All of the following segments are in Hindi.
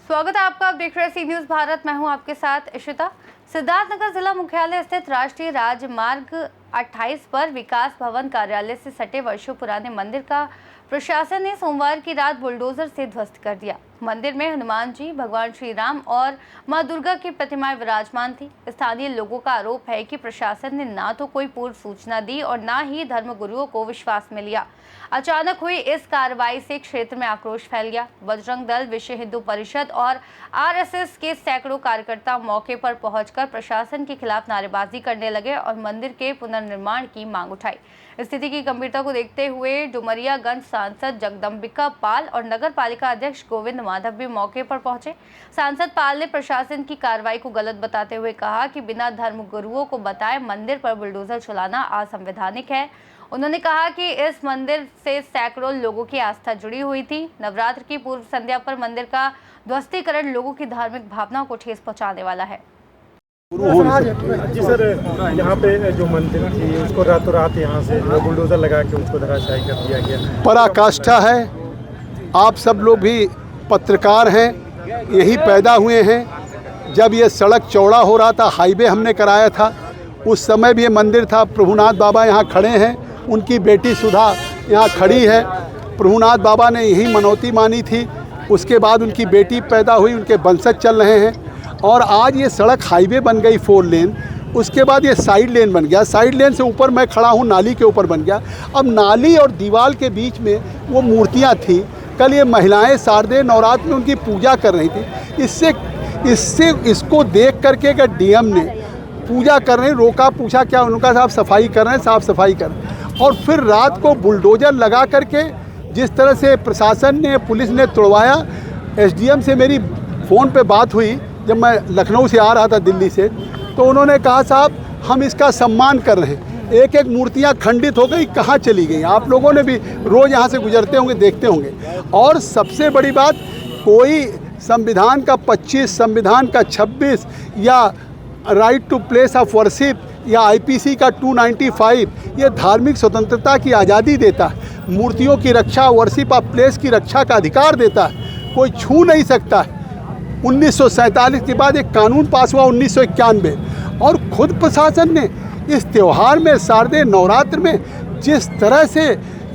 स्वागत है आपका। आप देख रहे हैं सी न्यूज़ भारत। मैं हूं आपके साथ इशिता। सिद्धार्थनगर जिला मुख्यालय स्थित राष्ट्रीय राजमार्ग 28 पर विकास भवन कार्यालय से सटे वर्षों पुराने मंदिर का प्रशासन ने सोमवार की रात बुलडोजर से ध्वस्त कर दिया। मंदिर में हनुमान जी, भगवान श्री राम और मां दुर्गा की प्रतिमाएं विराजमान थी। स्थानीय लोगों का आरोप है कि प्रशासन ने ना तो कोई पूर्व सूचना दी और ना ही धर्मगुरुओं को विश्वास में लिया। अचानक हुई इस कार्रवाई से क्षेत्र में आक्रोश फैल गया। बजरंग दल, विश्व हिंदू परिषद और आरएसएस के सैकड़ों कार्यकर्ता मौके पर पहुंचकर प्रशासन के खिलाफ नारेबाजी करने लगे और मंदिर के पुनर्निर्माण की मांग उठाई। स्थिति की गंभीरता को देखते हुए डुमरियागंज सांसद जगदम्बिका पाल और नगर पालिका अध्यक्ष गोविंद माधव भी मौके पर पहुंचे। सांसद पाल ने प्रशासन की कार्रवाई को गलत बताते हुए कहा कि बिना धर्मगुरुओं को बताए मंदिर पर बुलडोजर चलाना असंवैधानिक है। उन्होंने कहा कि इस मंदिर से सैकड़ों लोगों की आस्था जुड़ी हुई थी। नवरात्र की पूर्व संध्या पर मंदिर का ध्वस्तीकरण लोगों की धार्मिक भावनाओं को ठेस पहुंचाने वाला है। जी सर, यहाँ पे जो मंदिर थी उसको रातों रात यहाँ से बुलडोजर लगा के उसको धराशायी कर दिया गया। पराकाष्ठा है। आप सब लोग भी पत्रकार हैं, यही पैदा हुए हैं। जब ये सड़क चौड़ा हो रहा था, हाईवे हमने कराया था, उस समय भी ये मंदिर था। प्रभुनाथ बाबा यहाँ खड़े हैं, उनकी बेटी सुधा यहाँ खड़ी है। प्रभुनाथ बाबा ने यही मनौती मानी थी। उसके बाद उनकी बेटी पैदा हुई, उनके वंशज चल रहे हैं और आज ये सड़क हाईवे बन गई 4 लेन। उसके बाद ये साइड लेन बन गया। साइड लेन से ऊपर मैं खड़ा हूँ, नाली के ऊपर बन गया। अब नाली और दीवार के बीच में वो मूर्तियाँ थी। कल ये महिलाएं शारदीय नवरात्र में उनकी पूजा कर रही थी। इसको देख करके अगर डीएम ने पूजा कर रहे हैं, रोका, पूछा क्या, उनका साफ सफाई कर रहे हैं, साफ सफाई कर रहे हैं। और फिर रात को बुलडोजर लगा करके जिस तरह से प्रशासन ने, पुलिस ने तोड़वाया। एसडीएम से मेरी फ़ोन पे बात हुई जब मैं लखनऊ से आ रहा था दिल्ली से, तो उन्होंने कहा साहब हम इसका सम्मान कर रहे हैं। एक एक मूर्तियाँ खंडित हो गई, कहाँ चली गई? आप लोगों ने भी रोज़ यहाँ से गुजरते होंगे, देखते होंगे। और सबसे बड़ी बात, कोई संविधान का 25, संविधान का 26 या right to place of worship या आईपीसी का 295 ये धार्मिक स्वतंत्रता की आज़ादी देता है। मूर्तियों की रक्षा, वर्शिप ऑफ प्लेस की रक्षा का अधिकार देता है। कोई छू नहीं सकता है। 1947 के बाद एक कानून पास हुआ 1991, और खुद प्रशासन ने इस त्यौहार में, शारदीय नवरात्र में जिस तरह से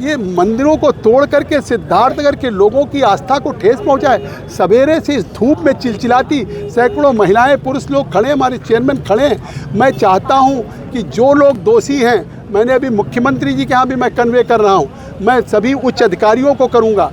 ये मंदिरों को तोड़ करके सिद्धार्थनगर के लोगों की आस्था को ठेस पहुंचाए। सवेरे से इस धूप में चिलचिलाती सैकड़ों महिलाएं, पुरुष लोग खड़े हैं, हमारे चेयरमैन खड़े हैं। मैं चाहता हूं कि जो लोग दोषी हैं, मैंने अभी मुख्यमंत्री जी के यहाँ भी मैं कन्वे कर रहा हूं, मैं सभी उच्च अधिकारियों को करूंगा।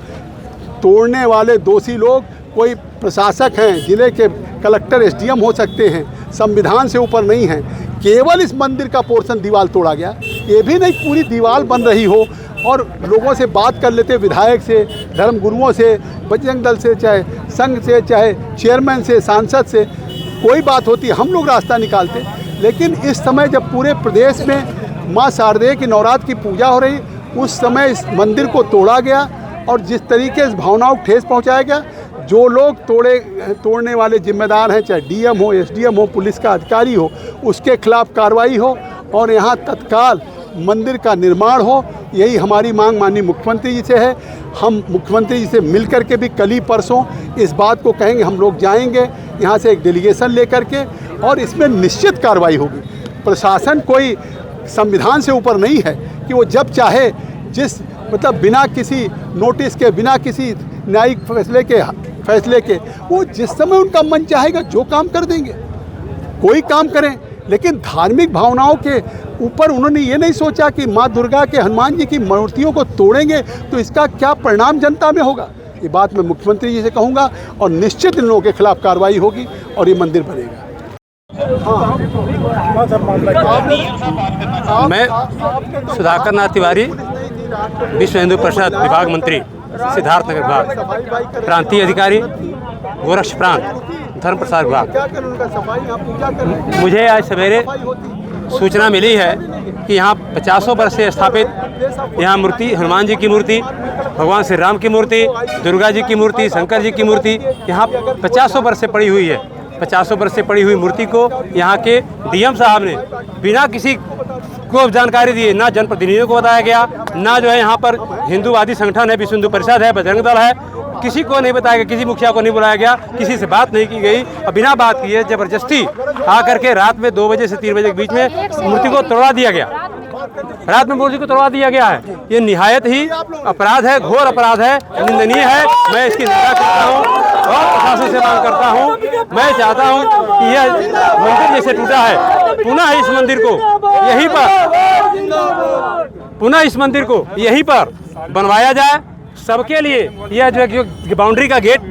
तोड़ने वाले दोषी लोग कोई प्रशासक हैं, जिले के कलेक्टर, एसडीएम हो सकते हैं, संविधान से ऊपर नहीं हैं। केवल इस मंदिर का पोर्शन दीवार तोड़ा गया, ये भी नहीं पूरी दीवार बन रही हो। और लोगों से बात कर लेते, विधायक से, धर्मगुरुओं से, बजरंग दल से, चाहे संघ से, चाहे चेयरमैन से, सांसद से, कोई बात होती, हम लोग रास्ता निकालते। लेकिन इस समय जब पूरे प्रदेश में माँ शारदेय की नवरात्र की पूजा हो रही, उस समय इस मंदिर को तोड़ा गया और जिस तरीके से भावनाओं को ठेस पहुँचाया गया, जो लोग तोड़ने वाले जिम्मेदार हैं, चाहे डीएम हो, एसडीएम हो, पुलिस का अधिकारी हो, उसके खिलाफ कार्रवाई हो और यहाँ तत्काल मंदिर का निर्माण हो। यही हमारी मांग माननीय मुख्यमंत्री जी से है। हम मुख्यमंत्री जी से मिल करके भी कल ही परसों इस बात को कहेंगे। हम लोग जाएंगे यहाँ से एक डेलीगेशन लेकर के और इसमें निश्चित कार्रवाई होगी। प्रशासन कोई संविधान से ऊपर नहीं है कि वो जब चाहे, जिस मतलब बिना किसी नोटिस के, बिना किसी न्यायिक फैसले के वो जिस समय उनका मन चाहेगा जो काम कर देंगे, कोई काम करें। लेकिन धार्मिक भावनाओं के ऊपर उन्होंने ये नहीं सोचा कि माँ दुर्गा के, हनुमान जी की मूर्तियों को तोड़ेंगे तो इसका क्या परिणाम जनता में होगा। ये बात मैं मुख्यमंत्री जी से कहूँगा और निश्चित इन लोगों के खिलाफ कार्रवाई होगी और ये मंदिर बनेगा। मैं सुधाकर नाथ तिवारी, विश्व हिंदू परिषद विभाग मंत्री। सिद्धार्थनगर विभाग, प्रांतीय अधिकारी गोरक्ष प्रांत धर्म प्रसाद विभाग। क्या करें उनका सफाई, यहाँ पूजा करें। मुझे आज सवेरे सूचना मिली है कि यहाँ 50 वर्ष से स्थापित यहाँ मूर्ति, हनुमान जी की मूर्ति, भगवान श्री राम की मूर्ति, दुर्गा जी की मूर्ति, शंकर जी की मूर्ति यहाँ 50 वर्ष से पड़ी हुई है। 50 वर्ष से पड़ी हुई मूर्ति को यहाँ के डीएम साहब ने बिना किसी को जानकारी दिए, ना जनप्रतिनिधियों को बताया गया, ना जो है यहाँ पर हिंदूवादी संगठन है, विश्व हिंदू परिषद है, बजरंग दल है, किसी को नहीं बताया गया, किसी मुखिया को नहीं बुलाया गया, किसी से बात नहीं की गई और बिना बात किए ज़बरदस्ती आकर के रात में 2 बजे से 3 बजे के बीच में मूर्ति को तोड़वा दिया गया। रात में मूर्ति को तोड़वा दिया गया है। ये निहायत ही अपराध है, घोर अपराध है, निंदनीय है। मैं इसकी निंदा करता हूँ और प्रशासन से मांग करता हूँ। मैं चाहता हूँ कि यह मंदिर जैसे टूटा है, पुनः इस मंदिर को यहीं पर, पुनः इस मंदिर को यहीं पर बनवाया जाए सबके लिए। यह जो बाउंड्री का गेट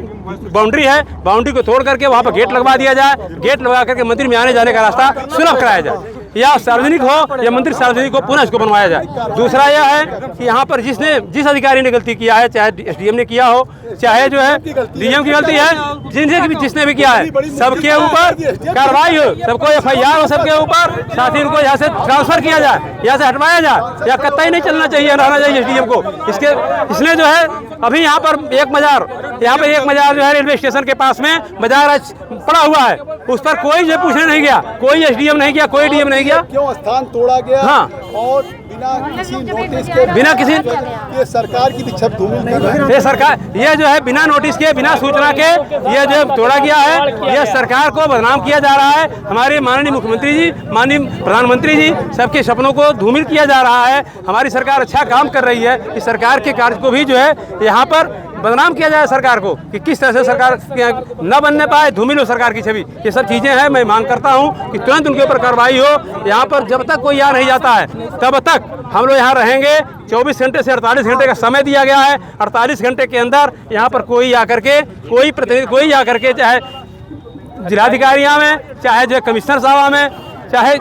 बाउंड्री है, बाउंड्री को तोड़ करके वहाँ पर गेट लगवा दिया जाए। गेट लगा करके मंदिर में आने जाने का रास्ता सुलभ कराया जाए, या सार्वजनिक हो या मंदिर सार्वजनिक हो, पुनः इसको बनवाया जाए। दूसरा यह है कि यहाँ पर जिस अधिकारी ने गलती किया है, चाहे एसडीएम ने किया हो, चाहे जो है डीएम की गलती है, जिसने भी किया है, सबके ऊपर कार्रवाई हो, सबको एफआईआर हो सबके ऊपर, साथ ही उनको यहाँ से ट्रांसफर किया जाए, यहाँ से हटवाया जाए, या कतई नहीं चलना चाहिए, रहना चाहिए एसडीएम को। इसने जो है अभी यहाँ पर एक मजार जो है रेलवे स्टेशन के पास में बाजार पड़ा हुआ है, उस पर कोई जो पूछने नहीं गया, कोई एसडीएम नहीं गया, कोई डीएम नहीं गया। क्यों स्थान तोड़ा गया? हाँ। और बिना किसी नोटिस के, बिना किसी, ये सरकार की भी छत धूमिल कर रहे हैं। ये सरकार, ये जो है बिना नोटिस के, बिना सूचना के ये जो तोड़ा गया है, ये सरकार को बदनाम किया जा रहा है। हमारे माननीय मुख्यमंत्री जी, माननीय प्रधानमंत्री जी, सबके सपनों को धूमिल किया जा रहा है। हमारी सरकार अच्छा काम कर रही है, इस सरकार के कार्य को भी जो है यहाँ पर बदनाम किया जाए सरकार को, कि किस तरह से सरकार न बनने पाए, धूमिल हो सरकार की छवि। ये सब चीज़ें हैं। मैं मांग करता हूँ कि तुरंत उनके ऊपर कार्रवाई हो। यहाँ पर जब तक कोई यहाँ नहीं जाता है तब तक हम लोग यहाँ रहेंगे। 24 घंटे से 48 घंटे का समय दिया गया है। 48 घंटे के अंदर यहाँ पर कोई आकर के, कोई प्रतिनिधि, कोई आकर के, चाहे जिलाधिकारी में, चाहे जो कमिश्नर साहब में, चाहे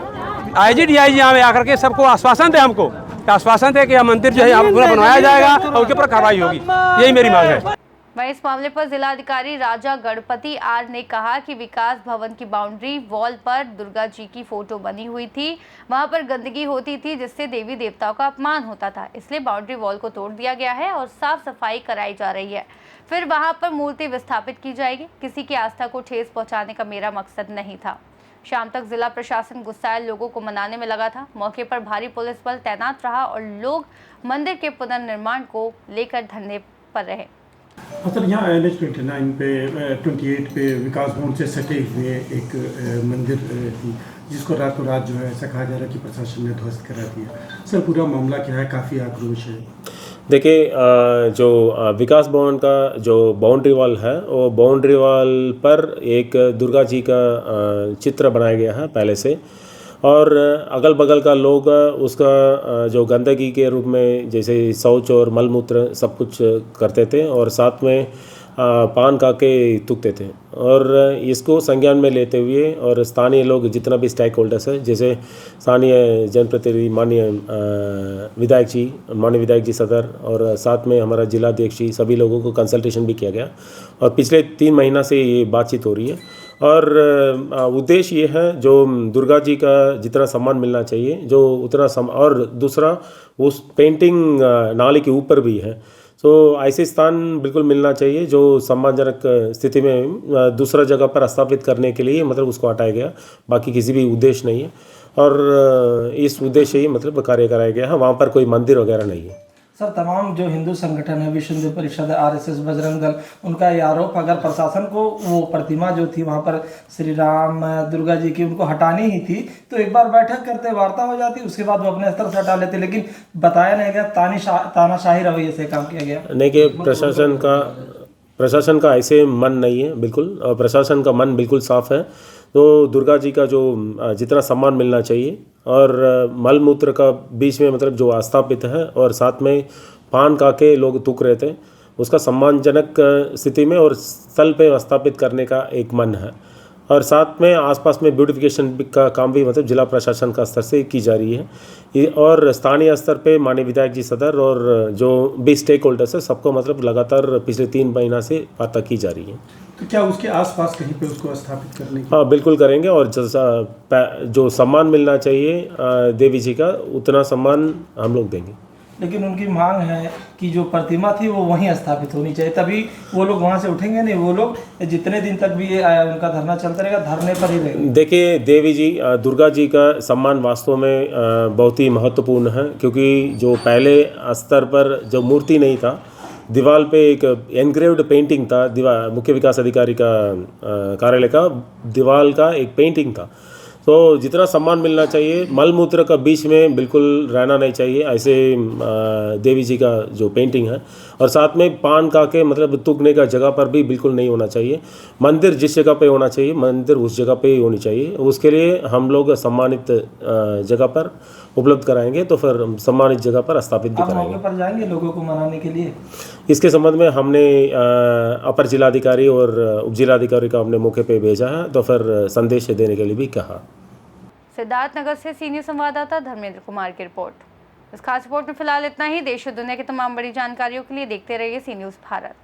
आईजी डीआईजी में आकर के सबको आश्वासन दे, हमको आश्वासन दे कि यह मंदिर जो है यहाँ पूरा बनवाया जाएगा और उसके ऊपर कार्रवाई होगी। यही मेरी मांग है। वहीं इस मामले पर जिलाधिकारी राजा गणपति आर ने कहा कि विकास भवन की बाउंड्री वॉल पर दुर्गा जी की फोटो बनी हुई थी, वहां पर गंदगी होती थी जिससे देवी देवताओं का अपमान होता था, इसलिए बाउंड्री वॉल को तोड़ दिया गया है और साफ सफाई कराई जा रही है। फिर वहां पर मूर्ति विस्थापित की जाएगी। किसी की आस्था को ठेस पहुँचाने का मेरा मकसद नहीं था। शाम तक जिला प्रशासन गुस्साए लोगों को मनाने में लगा था। मौके पर भारी पुलिस बल तैनात रहा और लोग मंदिर के पुनर्निर्माण को लेकर धरने पर रहे। सर, यहाँ NH 29 पे 28 पे विकास भवन से सटे हुए एक मंदिर थी, जिसको रातों रात जो है ऐसा कहा जा रहा है कि प्रशासन ने ध्वस्त करा दिया। सर, पूरा मामला क्या है? काफ़ी आक्रोश है। देखिए, जो विकास भवन का जो बाउंड्री वॉल है, वो बाउंड्री वॉल पर एक दुर्गा जी का चित्र बनाया गया है पहले से, और अगल बगल का लोग उसका जो गंदगी के रूप में जैसे शौच और मलमूत्र सब कुछ करते थे, और साथ में पान खा के थूकते थे। और इसको संज्ञान में लेते हुए और स्थानीय लोग जितना भी स्टेक होल्डर्स है, जैसे स्थानीय जनप्रतिनिधि माननीय विधायक जी सदर, और साथ में हमारा जिलाध्यक्ष जी, सभी लोगों को कंसल्टेशन भी किया गया और पिछले 3 महीना से ये बातचीत हो रही है। और उद्देश्य ये है, जो दुर्गा जी का जितना सम्मान मिलना चाहिए, जो उतना और दूसरा उस पेंटिंग नाले के ऊपर भी है, तो ऐसे स्थान बिल्कुल मिलना चाहिए जो सम्मानजनक स्थिति में दूसरा जगह पर स्थापित करने के लिए मतलब उसको हटाया गया। बाकी किसी भी उद्देश्य नहीं है, और इस उद्देश्य ही मतलब कार्य कराया गया है। वहाँ पर कोई मंदिर वगैरह नहीं है। सर, तमाम जो हिंदू संगठन है, विश्व हिंदू परिषद, RSS, बजरंग दल, उनका ये आरोप, अगर प्रशासन को वो प्रतिमा जो थी वहाँ पर श्री राम दुर्गा जी की, उनको हटानी ही थी तो एक बार बैठक करते, वार्ता हो जाती, उसके बाद वो अपने स्तर से हटा लेते, लेकिन बताया नहीं गया, तानाशाही रवैये से काम किया गया। नहीं कि प्रशासन का ऐसे मन नहीं है बिल्कुल, और प्रशासन का मन बिल्कुल साफ है। तो दुर्गा जी का जो जितना सम्मान मिलना चाहिए, और मल मूत्र का बीच में मतलब जो स्थापित है, और साथ में पान खा के लोग थूक रहे थे, उसका सम्मानजनक स्थिति में और स्थल पे स्थापित करने का एक मन है। और साथ में आसपास में ब्यूटिफिकेशन का काम भी मतलब जिला प्रशासन का स्तर से की जा रही है और स्थानीय स्तर पे माननीय विधायक जी सदर और जो भी स्टेक होल्डर्स है सबको मतलब लगातार पिछले 3 महीना से वार्ता की जा रही है। तो क्या उसके आसपास कहीं पे उसको स्थापित करने की? हाँ बिल्कुल करेंगे और जो सम्मान मिलना चाहिए देवी जी का उतना सम्मान हम लोग देंगे। लेकिन उनकी मांग है कि जो प्रतिमा थी वो वहीं स्थापित होनी चाहिए, तभी वो लोग वहाँ से उठेंगे नहीं। वो लोग जितने दिन तक भी ये उनका धरना चलता रहेगा धरने पर ही रहेंगे। देखिए देवी जी दुर्गा जी का सम्मान वास्तव में बहुत ही महत्वपूर्ण है, क्योंकि जो पहले स्तर पर जो मूर्ति नहीं था, दीवार पे एक एनग्रेव्ड पेंटिंग था, दीवार मुख्य विकास अधिकारी का कार्यालय का दीवार का एक पेंटिंग था। तो जितना सम्मान मिलना चाहिए, मल मूत्र का बीच में बिल्कुल रहना नहीं चाहिए, ऐसे देवी जी का जो पेंटिंग है। और साथ में पान खा के मतलब थूकने का जगह पर भी बिल्कुल नहीं होना चाहिए। मंदिर जिस जगह पे होना चाहिए मंदिर उस जगह पे ही होनी चाहिए। उसके लिए हम लोग सम्मानित जगह पर उपलब्ध कराएंगे, तो फिर सम्मानित जगह पर स्थापित भी कराएंगे। मौके पर जाएंगे लोगों को मनाने के लिए। इसके संबंध में हमने अपर जिलाधिकारी और उप जिलाधिकारी का हमने मौके पे भेजा है, तो फिर संदेश देने के लिए भी कहा। सिद्धार्थनगर से सीनियर संवाददाता धर्मेंद्र कुमार की रिपोर्ट। इस खास रिपोर्ट में फिलहाल इतना ही। देश और दुनिया की तमाम बड़ी जानकारियों के लिए देखते रहिए सी न्यूज़ भारत।